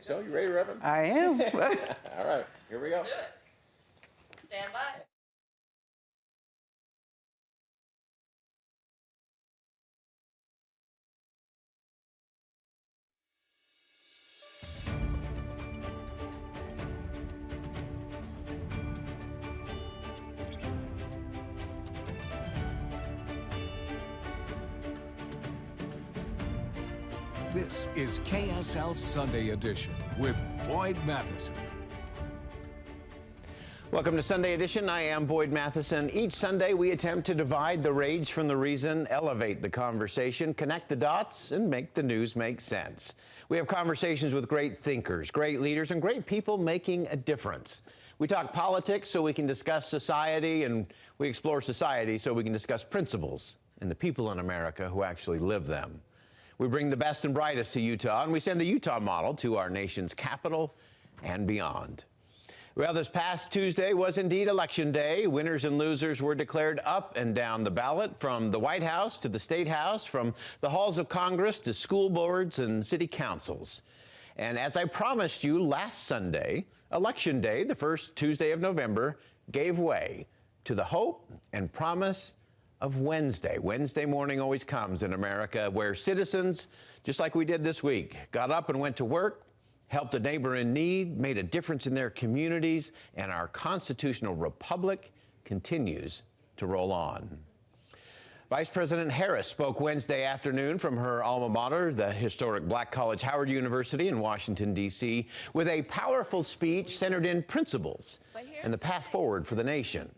think so. You ready, Reverend? I am. All right, here we go. Do it. Stand by. This is KSL Sunday Edition with Boyd Matheson. Welcome to Sunday Edition. I am Boyd Matheson. Each Sunday, we attempt to divide the rage from the reason, elevate the conversation, connect the dots, and make the news make sense. We have conversations with great thinkers, great leaders, and great people making a difference. We talk politics so we can discuss society, and we explore society so we can discuss principles and the people in America who actually live them. We bring the best and brightest to Utah, and we send the Utah model to our nation's capital and beyond. Well, this past Tuesday was indeed Election Day. Winners and losers were declared up and down the ballot, from the White House to the State House, from the halls of Congress to school boards and city councils. And as I promised you last Sunday, Election Day, the first Tuesday of November, gave way to the hope and promise of Wednesday. Wednesday morning always comes in America, where citizens, just like we did this week, got up and went to work, helped a neighbor in need, made a difference in their communities, and our constitutional republic continues to roll on. Vice President Harris spoke Wednesday afternoon from her alma mater, the historic Black College Howard University in Washington, D.C., with a powerful speech centered in principles and the path forward for the nation.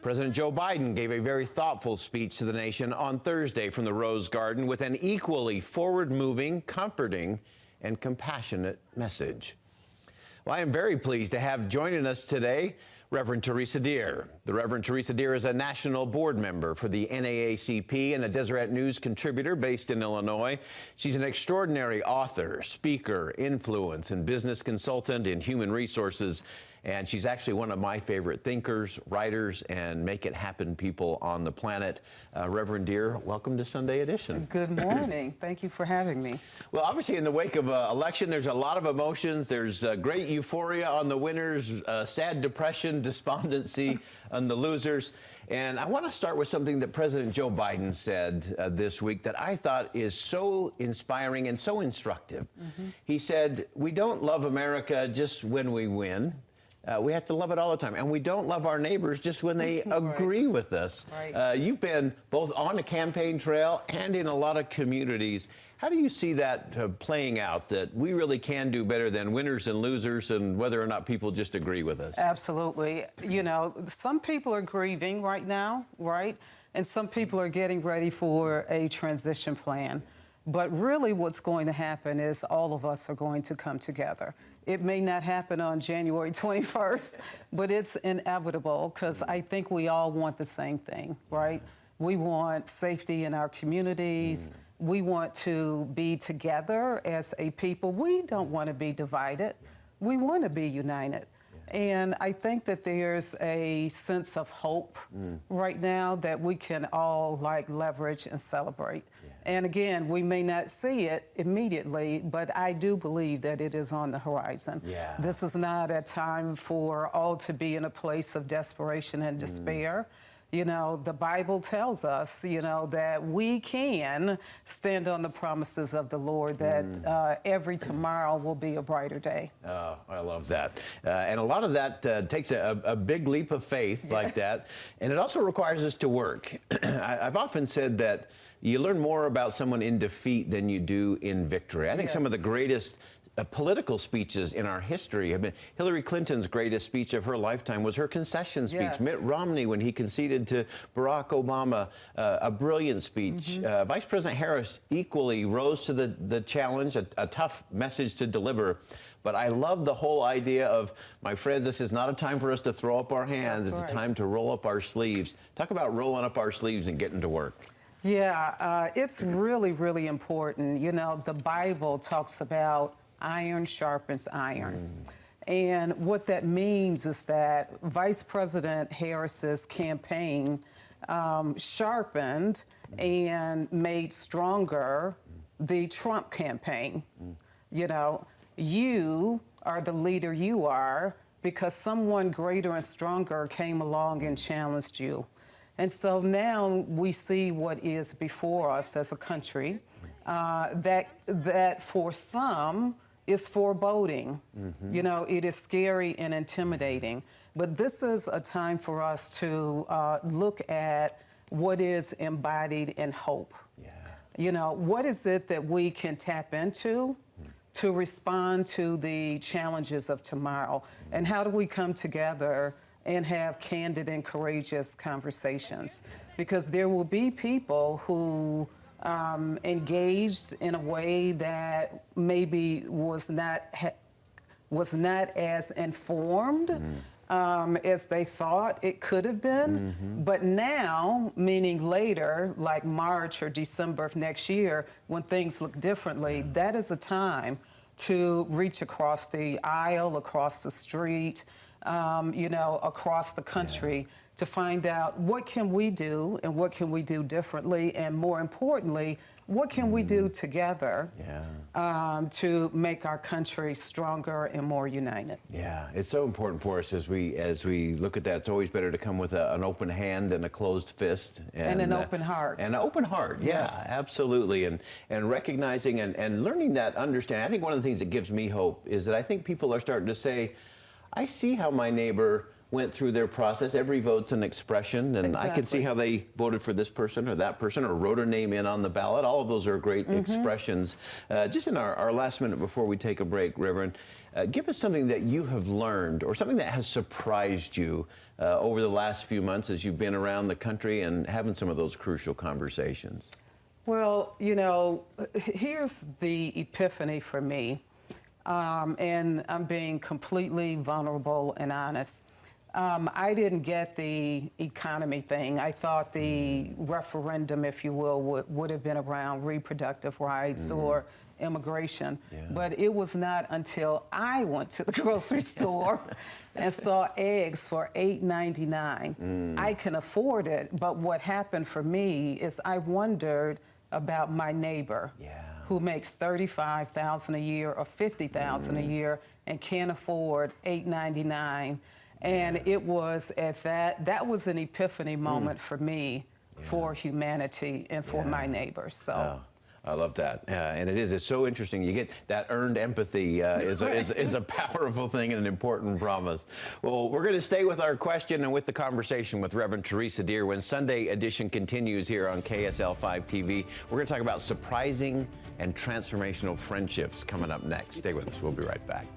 President Joe Biden gave a very thoughtful speech to the nation on Thursday from the Rose Garden with an equally forward-moving, comforting, and compassionate message. Well, I am very pleased to have joining us today Reverend Theresa Dear. The Reverend Theresa Dear is a national board member for the NAACP and a Deseret News contributor based in Illinois. She's an extraordinary author, speaker, influence, and business consultant in human resources. And she's actually one of my favorite thinkers, writers, and make it happen people on the planet. Reverend Dear, welcome to Sunday Edition. Good morning. Thank you for having me. Well, obviously, in the wake of an election, there's a lot of emotions. There's great euphoria on the winners, sad depression, despondency on the losers. And I want to start with something that President Joe Biden said this week that I thought is so inspiring and so instructive. He said, "We don't love America just when we win. We have to love it all the time. And we don't love our neighbors just when they agree with us." Right. You've been both on a campaign trail and in a lot of communities. How do you see that playing out, that we really can do better than winners and losers, and whether or not people just agree with us? Absolutely. You know, some people are grieving right now, right? And some people are getting ready for a transition plan. But really what's going to happen is all of us are going to come together. It may not happen on January 21st, but it's inevitable, because I think we all want the same thing, right? We want safety in our communities. We want to be together as a people. We don't want to be divided. We want to be united. And I think that there's a sense of hope right now that we can all leverage and celebrate. And again, we may not see it immediately, but I do believe that it is on the horizon. This is not a time for all to be in a place of desperation and despair. You know, the Bible tells us, you know, that we can stand on the promises of the Lord, that every tomorrow will be a brighter day. Oh, I love that. And a lot of that takes a big leap of faith like that. And it also requires us to work. I've often said that you learn more about someone in defeat than you do in victory. I think some of the greatest political speeches in our history have been. Hillary Clinton's greatest speech of her lifetime was her concession speech. Mitt Romney, when he conceded to Barack Obama, a brilliant speech. Vice President Harris equally rose to the challenge, a tough message to deliver. But I love the whole idea of, my friends, this is not a time for us to throw up our hands. It's a time to roll up our sleeves. Talk about rolling up our sleeves and getting to work. Yeah, it's really, really important. You know, the Bible talks about iron sharpens iron. And what that means is that Vice President Harris's campaign sharpened and made stronger the Trump campaign. You know, you are the leader you are because someone greater and stronger came along and challenged you. And so now we see what is before us as a country, that for some is foreboding. You know, it is scary and intimidating. But this is a time for us to look at what is embodied in hope. You know, what is it that we can tap into to respond to the challenges of tomorrow? And how do we come together and have candid and courageous conversations? Because there will be people who engaged in a way that maybe was not as informed as they thought it could have been. But now, meaning later, like March or December of next year, when things look differently, that is a time to reach across the aisle, across the street, you know, across the country to find out what can we do and what can we do differently, and more importantly, what can we do together to make our country stronger and more united? Yeah, it's so important for us as we look at that. It's always better to come with an open hand than a closed fist. And an open heart. And an open heart, yes. Absolutely. And recognizing and learning that understanding. I think one of the things that gives me hope is that I think people are starting to say, I see how my neighbor went through their process. Every vote's an expression, and I can see how they voted for this person or that person or wrote a name in on the ballot. All of those are great expressions. Just in our last minute before we take a break, Reverend, give us something that you have learned or something that has surprised you over the last few months as you've been around the country and having some of those crucial conversations. Well, you know, here's the epiphany for me, and I'm being completely vulnerable and honest. I didn't get the economy thing. I thought the referendum, if you will, would have been around reproductive rights or immigration. But it was not until I went to the grocery store and saw eggs for $8.99. I can afford it, but what happened for me is I wondered about my neighbor who makes $35,000 a year or $50,000 a year and can't afford $8.99. And it was at that was an epiphany moment for me, for humanity and for my neighbors. So. I love that, and it's so interesting. You get that earned empathy is a powerful thing and an important promise. Well, we're going to stay with our question and with the conversation with Reverend Theresa Dear when Sunday Edition continues here on KSL 5 TV. We're going to talk about surprising and transformational friendships coming up next. Stay with us. We'll be right back.